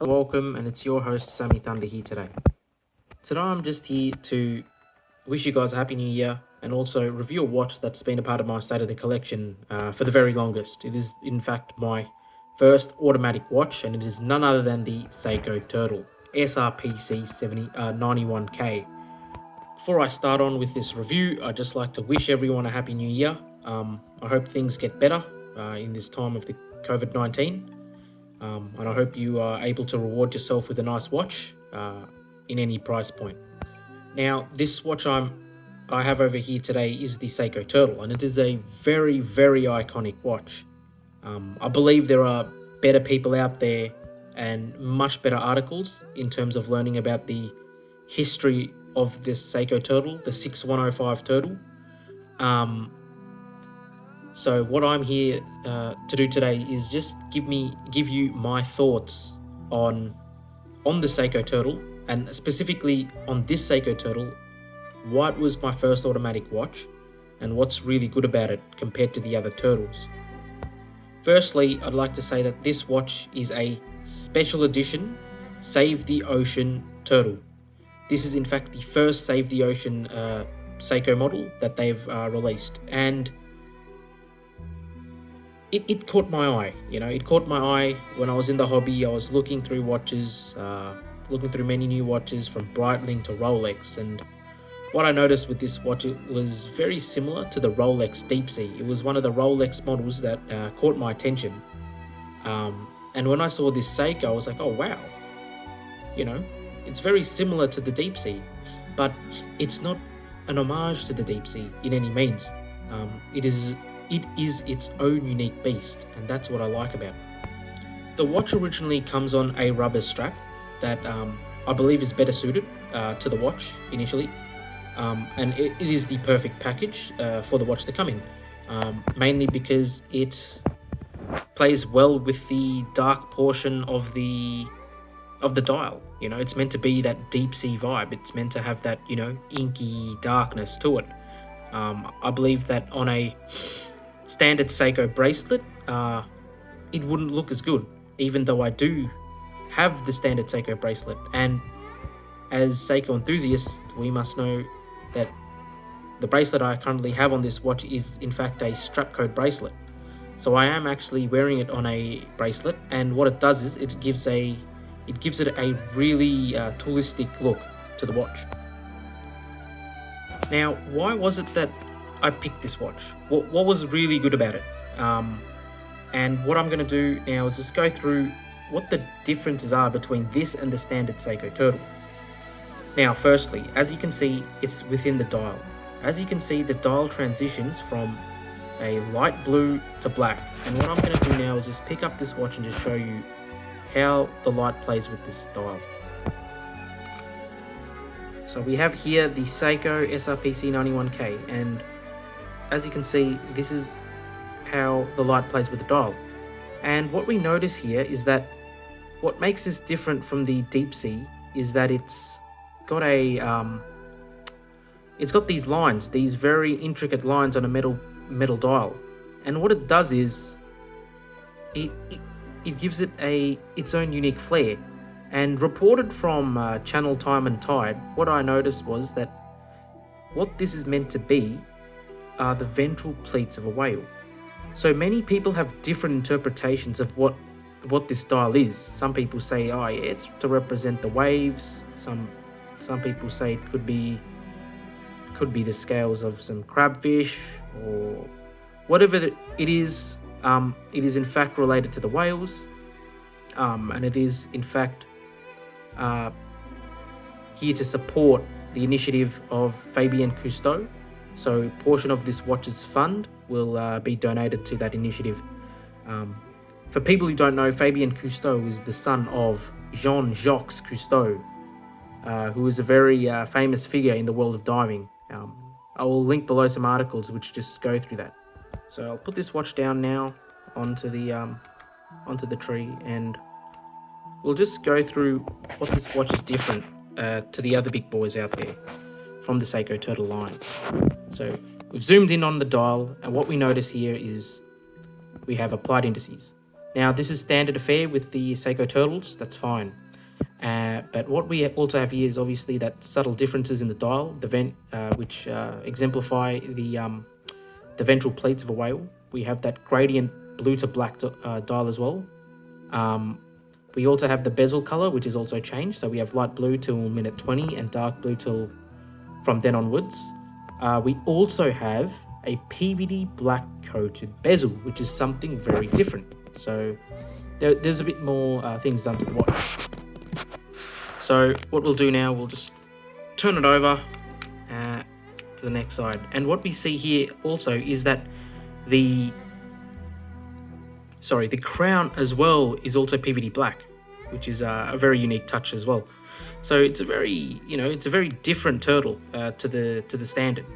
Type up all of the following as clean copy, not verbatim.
Hello, welcome, and it's your host Sammy Thunder here today. Today I'm just here to wish you guys a happy new year and also review a watch that's been a part of my state of the collection for the very longest. It is in fact my first automatic watch, and it is none other than the Seiko Turtle SRPC91K. Before I start on with this review, I'd just like to wish everyone a happy new year. I hope things get better in this time of the COVID-19. And I hope you are able to reward yourself with a nice watch in any price point. Now, this watch I have over here today is the Seiko Turtle, and it is a very, very iconic watch. I believe there are better people out there and much better articles in terms of learning about the history of this Seiko Turtle, the 6105 Turtle. So what I'm here to do today is just give you my thoughts on the Seiko Turtle, and specifically on this Seiko Turtle, what was my first automatic watch and what's really good about it compared to the other Turtles. Firstly, I'd like to say that this watch is a special edition Save the Ocean Turtle. This is in fact the first Save the Ocean Seiko model that they've released, and it caught my eye. It caught my eye when I was in the hobby. I was looking through watches, looking through many new watches from Breitling to Rolex, and what I noticed with this watch, it was very similar to the Rolex Deep Sea. It was one of the Rolex models that caught my attention. And when I saw this Seiko, I was like, oh wow, it's very similar to the Deep Sea, but it's not an homage to the Deep Sea in any means. It is its own unique beast, and that's what I like about it. The watch originally comes on a rubber strap that I believe is better suited to the watch initially, and it is the perfect package for the watch to come in, mainly because it plays well with the dark portion of the dial. It's meant to be that deep sea vibe. It's meant to have that inky darkness to it. I believe that on a standard Seiko bracelet, it wouldn't look as good, even though I do have the standard Seiko bracelet. And as Seiko enthusiasts, we must know that the bracelet I currently have on this watch is in fact a strap code bracelet. So I am actually wearing it on a bracelet, and what it does is it gives it a really toolistic look to the watch. Now, why was it that I picked this watch? What was really good about it? And what I'm going to do now is just go through what the differences are between this and the standard Seiko Turtle. Now, firstly, as you can see, it's within the dial. As you can see, the dial transitions from a light blue to black. And what I'm going to do now is just pick up this watch and just show you how the light plays with this dial. So we have here the Seiko SRPC91K, and as you can see, this is how the light plays with the dial. And what we notice here is that what makes this different from the Deep Sea is that it's got these lines, these very intricate lines on a metal dial. And what it does is it gives it its own unique flair. And reported from Channel Time and Tide, what I noticed was that what this is meant to be are the ventral pleats of a whale. So many people have different interpretations of what this dial is. Some people say, oh yeah, it's to represent the waves. Some people say it could be the scales of some crabfish, or whatever it is. It is in fact related to the whales, and it is in fact here to support the initiative of Fabien Cousteau. So a portion of this watch's fund will be donated to that initiative. For people who don't know, Fabien Cousteau is the son of Jean-Jacques Cousteau, who is a very famous figure in the world of diving. I will link below some articles which just go through that. So I'll put this watch down now onto the tree, and we'll just go through what this watch is different to the other big boys out there from the Seiko Turtle line. So we've zoomed in on the dial, and what we notice here is we have applied indices. Now this is standard affair with the Seiko turtles, that's fine. But what we also have here is obviously that subtle differences in the dial, the vent, which exemplify the ventral plates of a whale. We have that gradient blue to black dial as well. We also have the bezel color, which is also changed. So we have light blue till minute 20 and dark blue till from then onwards. We also have a PVD black coated bezel, which is something very different. So there's a bit more things done to the watch. So what we'll do now, we'll just turn it over to the next side. And what we see here also is that the crown as well is also PVD black, which is a very unique touch as well. So it's a very, it's a very different turtle to the standard.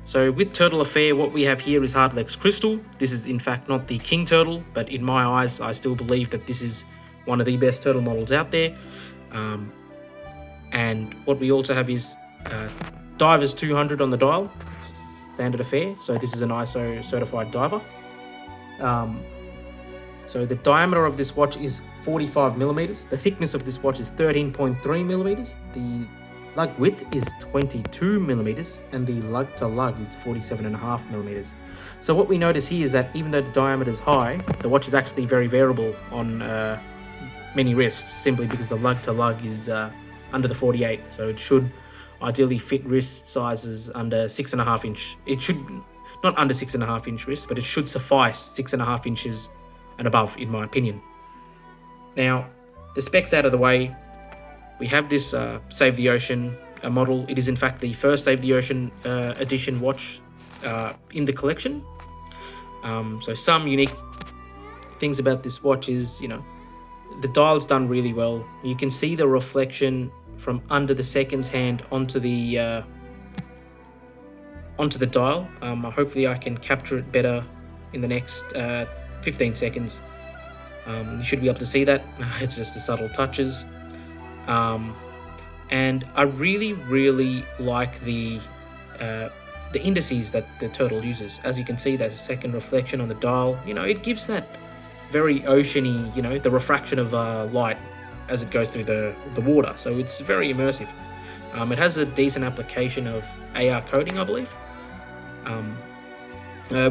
So with Turtle Affair, what we have here is Hardlex Crystal. This is in fact not the King Turtle, but in my eyes, I still believe that this is one of the best turtle models out there. And what we also have is Divers 200 on the dial, standard affair. So this is an ISO certified diver. So the diameter of this watch is 45 millimeters. The thickness of this watch is 13.3 millimeters. The lug width is 22 millimeters, and the lug to lug is 47.5 millimeters. So what we notice here is that even though the diameter is high, the watch is actually very variable on many wrists, simply because the lug to lug is under the 48. So it should ideally fit wrist sizes under 6.5 inch. It should not under 6.5 inch wrist, but it should suffice 6.5 inches and above, in my opinion. Now, the specs out of the way, we have this Save the Ocean model. It is in fact the first Save the Ocean edition watch in the collection. So some unique things about this watch is, the dial's done really well. You can see the reflection from under the seconds hand onto the dial. Hopefully I can capture it better in the next 15 seconds. You should be able to see that. It's just the subtle touches. And I really like the indices that the turtle uses. As you can see, there's a second reflection on the dial. It gives that very oceany, the refraction of light as it goes through the water. So it's very immersive. It has a decent application of AR coding, I believe,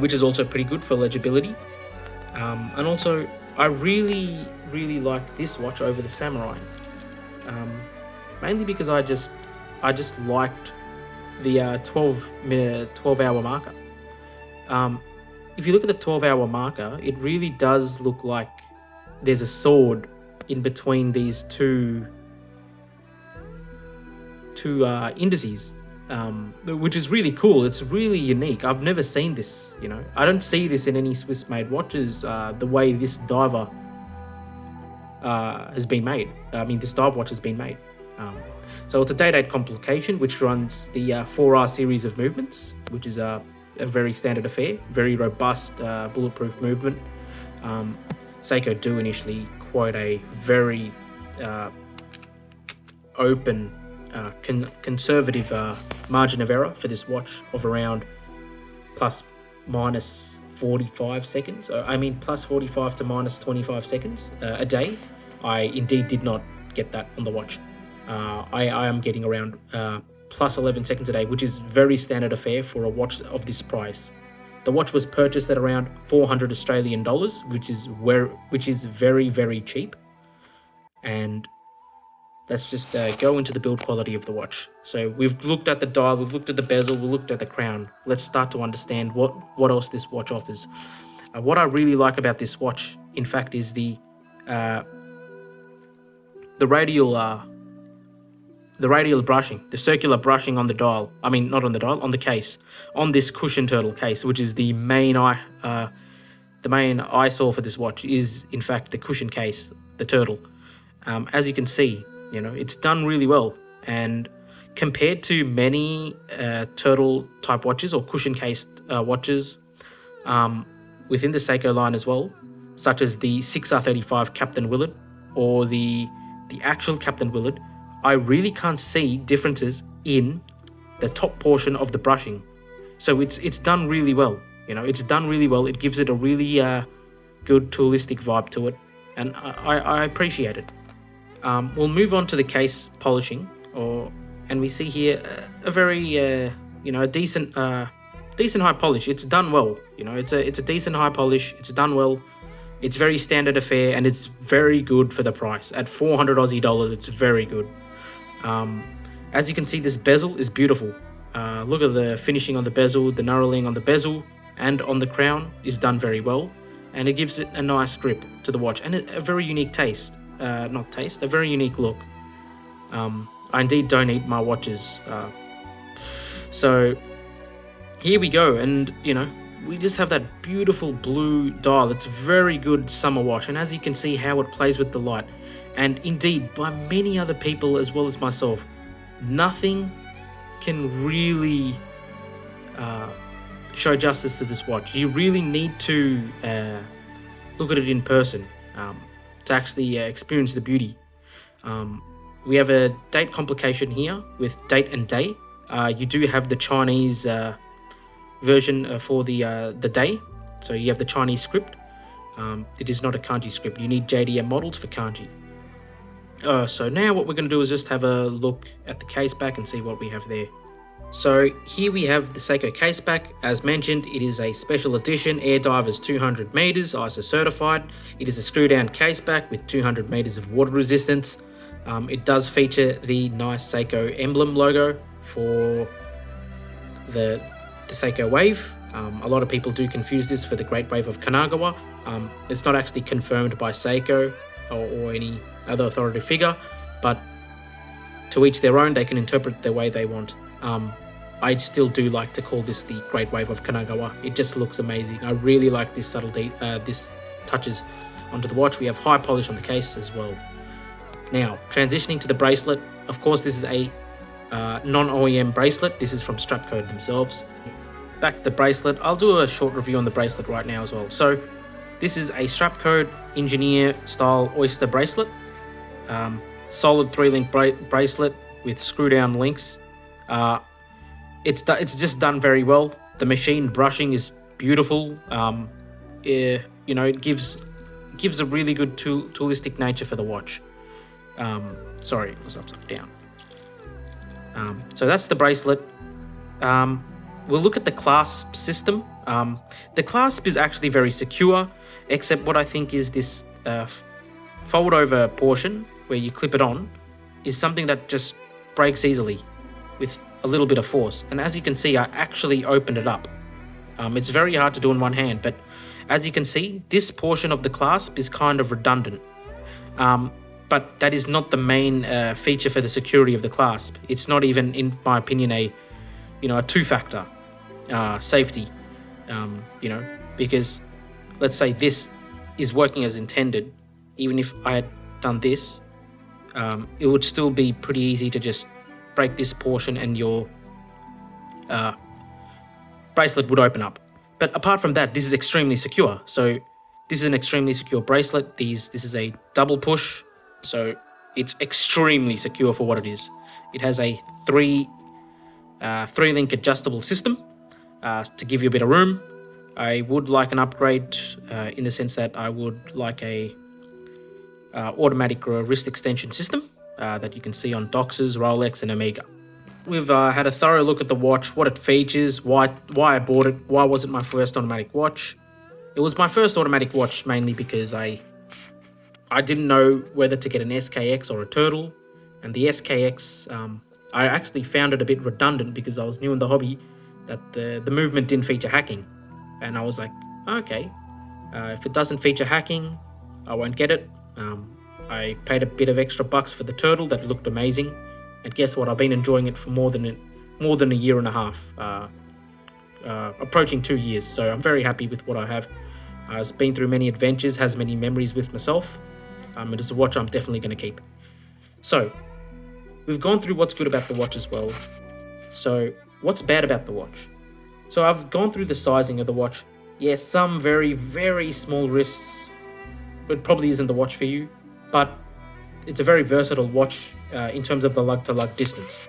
which is also pretty good for legibility. And also, I really like this watch over the Samurai, mainly because I just liked the 12-hour marker. If you look at the 12-hour marker, it really does look like there's a sword in between these two indices, which is really cool. It's really unique. I've never seen this. I don't see this in any Swiss-made watches. The way this diver has been made. This dive watch has been made. So it's a day-date complication, which runs the 4R series of movements, which is a very standard affair, very robust bulletproof movement. Seiko do initially quote a very open, conservative margin of error for this watch of around plus minus 45 seconds. Plus 45 to minus 25 seconds a day. I indeed did not get that on the watch. I am getting around plus 11 seconds a day, which is very standard affair for a watch of this price. The watch was purchased at around 400 Australian dollars, which is very cheap. And let's just go into the build quality of the watch. So we've looked at the dial, we've looked at the bezel, we've looked at the crown. Let's start to understand what else this watch offers. What I really like about this watch, in fact, is the radial brushing, the circular brushing on the dial. Not on the dial, on the case, on this cushion turtle case, which is the main eyesore for this watch is in fact the cushion case, the turtle. As you can see, it's done really well, and compared to many turtle type watches or cushion cased watches within the Seiko line as well, such as the 6R35 Captain Willard or the actual Captain Willard, I really can't see differences in the top portion of the brushing. So it's done really well. It's done really well. It gives it a really good toolistic vibe to it. and I appreciate it. We'll move on to the case polishing, and we see here a very a decent high polish. It's done well. It's a decent high polish. It's done well. It's very standard affair, and it's very good for the price. At 400 Aussie dollars, it's very good. As you can see, this bezel is beautiful. Look at the finishing on the bezel, the knurling on the bezel and on the crown is done very well, and it gives it a nice grip to the watch and a very unique taste. A very unique look. I indeed don't eat my watches. So here we go, and we just have that beautiful blue dial. It's very good summer watch, and as you can see how it plays with the light, and indeed by many other people as well as myself, nothing can really show justice to this watch. You really need to look at it in person to actually experience the beauty. We have a date complication here with date and day. You do have the Chinese version for the day, so you have the Chinese script. It is not a kanji script. You need JDM models for kanji. So now what we're going to do is just have a look at the case back and see what we have there. So here we have the Seiko case back. As mentioned, it is a special edition, Air Divers 200 meters, ISO certified. It is a screw down case back with 200 meters of water resistance. It does feature the nice Seiko emblem logo for the Seiko wave. A lot of people do confuse this for the Great Wave of Kanagawa. It's not actually confirmed by Seiko or any other authoritative figure, but to each their own. They can interpret it the way they want. I still do like to call this the Great Wave of Kanagawa. It just looks amazing. I really like this subtlety, this touches onto the watch. We have high polish on the case as well. Now, transitioning to the bracelet. Of course, this is a non-OEM bracelet. This is from Strapcode themselves. Back to the bracelet. I'll do a short review on the bracelet right now as well. So, this is a Strapcode engineer style oyster bracelet. Solid 3-link bracelet with screw down links. It's just done very well. The machine brushing is beautiful. It gives a really good toolistic nature for the watch. Sorry, it was upside down. So that's the bracelet. We'll look at the clasp system. The clasp is actually very secure, except what I think is this fold over portion where you clip it on is something that just breaks easily with a little bit of force. And as you can see, I actually opened it up. It's very hard to do in one hand, but as you can see, this portion of the clasp is kind of redundant. But that is not the main feature for the security of the clasp. It's not even, in my opinion, a two-factor safety. Because let's say this is working as intended, even if I had done this, it would still be pretty easy to just break this portion and your bracelet would open up. But apart from that, this is extremely secure. So this is an extremely secure bracelet. This is a double push, so it's extremely secure for what it is. It has a three-link adjustable system to give you a bit of room. I would like an upgrade in the sense that I would like a automatic wrist extension system that you can see on Doxes, Rolex and Omega. We've had a thorough look at the watch, what it features, why I bought it, why was it my first automatic watch. It was my first automatic watch mainly because I didn't know whether to get an SKX or a Turtle, and the SKX, I actually found it a bit redundant because I was new in the hobby, that the movement didn't feature hacking. And I was like, okay, if it doesn't feature hacking, I won't get it. I paid a bit of extra bucks for the Turtle that looked amazing, and guess what? I've been enjoying it for more than a year and a half, approaching 2 years. So I'm very happy with what I have. It's been through many adventures, has many memories with myself. It is a watch I'm definitely going to keep. So we've gone through what's good about the watch as well. So what's bad about the watch? So I've gone through the sizing of the watch. Yes, some very, very small wrists. It probably isn't the watch for you, but it's a very versatile watch in terms of the lug-to-lug distance.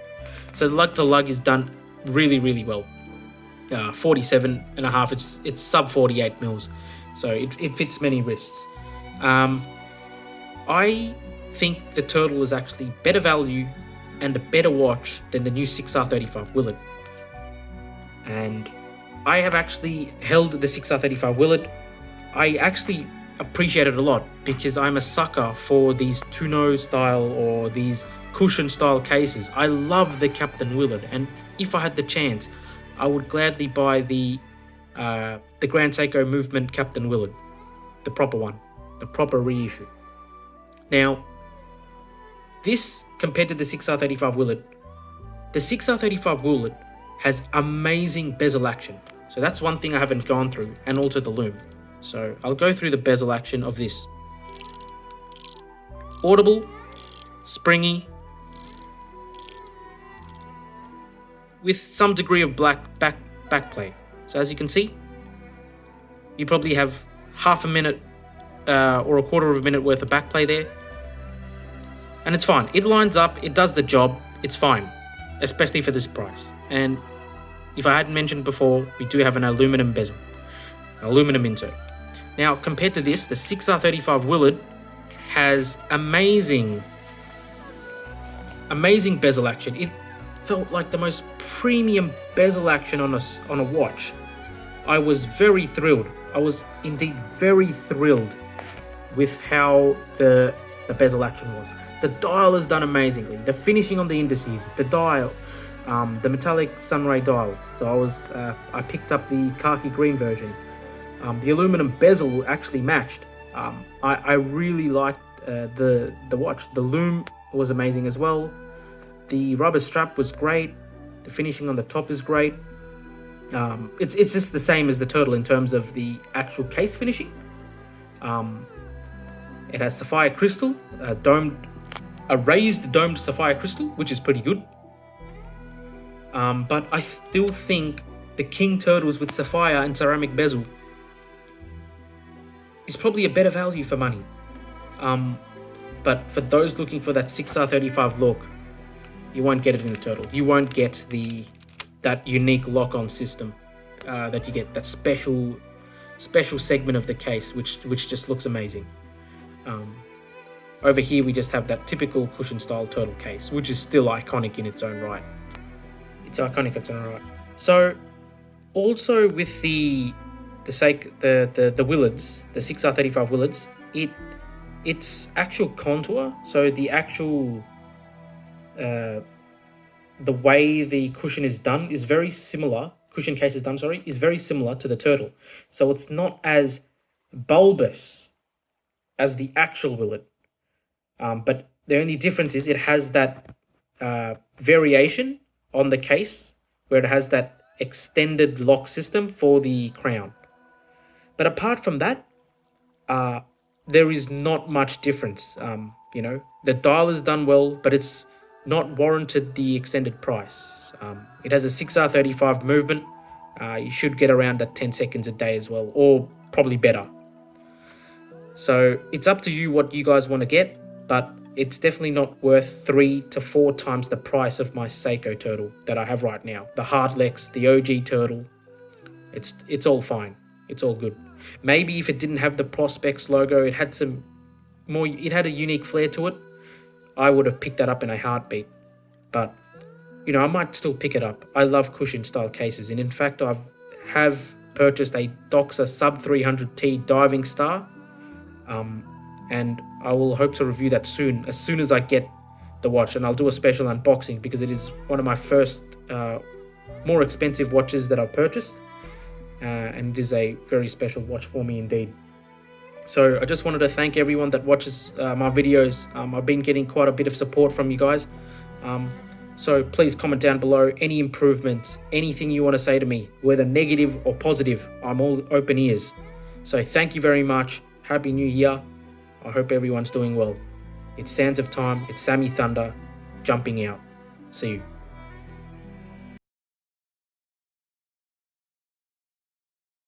So the lug-to-lug is done really, really well. 47.5, it's sub 48 mils, so it fits many wrists. I think the Turtle is actually better value and a better watch than the new 6R35 Willett. And I have actually held the 6R35 Willett. I actually appreciate it a lot because I'm a sucker for these Tuno style or these cushion style cases. I love the Captain Willett, and if I had the chance, I would gladly buy the Grand Seiko Movement Captain Willett, the proper one, the proper reissue. Now, this compared to the 6R35 Willett, the 6R35 Willett has amazing bezel action. So that's one thing I haven't gone through, and also the loom. So I'll go through the bezel action of this. Audible, springy, with some degree of back play. So as you can see, you probably have half a minute or a quarter of a minute worth of back play there. And it's fine. It lines up, it does the job, it's fine, especially for this price. And if I hadn't mentioned before, we do have an aluminum bezel, an aluminum insert. Now, compared to this, the 6R35 Willett has amazing bezel action. It felt like the most premium bezel action on a watch. I was very thrilled. I was indeed very thrilled with how the bezel action was. The dial is done amazingly. The finishing on the indices, the dial, the metallic sunray dial. So I picked up the khaki green version. The aluminum bezel actually matched. I really liked the watch. The loom was amazing as well. The rubber strap was great. The finishing on the top is great. It's just the same as the Turtle in terms of the actual case finishing. It has sapphire crystal, a raised domed sapphire crystal, which is pretty good. But I still think the King Turtles with sapphire and ceramic bezel is probably a better value for money. But for those looking for that 6R35 look, you won't get it in the Turtle. You won't get that unique lock-on system that you get, that special segment of the case, which just looks amazing. Over here, we just have that typical cushion-style Turtle case, which is still iconic in its own right. It's iconic in its own right. So, also with the Willets, the 6R35 Willets, its actual contour, so the actual the way the cushion is done is very similar. Cushion case is done, is very similar to the Turtle. So it's not as bulbous as the actual Willet. But the only difference is it has that variation on the case where it has that extended lock system for the crown. But apart from that, there is not much difference. The dial is done well, but it's not warranted the extended price. It has a 6R35 movement. You should get around at 10 seconds a day as well, or probably better. So it's up to you what you guys want to get, but it's definitely not worth 3 to 4 times the price of my Seiko Turtle that I have right now. The Hardlex, the OG Turtle, it's all fine. It's all good. Maybe if it didn't have the Prospex logo, it had a unique flair to it, I would have picked that up in a heartbeat. But, I might still pick it up. I love cushion style cases, and in fact, I have purchased a Doxa Sub 300T Diving Star, and I will hope to review that soon as I get the watch, and I'll do a special unboxing because it is one of my first more expensive watches that I've purchased, and it is a very special watch for me indeed. So I just wanted to thank everyone that watches my videos. I've been getting quite a bit of support from you guys. So please comment down below any improvements, anything you want to say to me, whether negative or positive. I'm all open ears. So thank you very much. Happy New Year. I hope everyone's doing well. It's Sands of Time. It's Sammy Thunder jumping out. See you.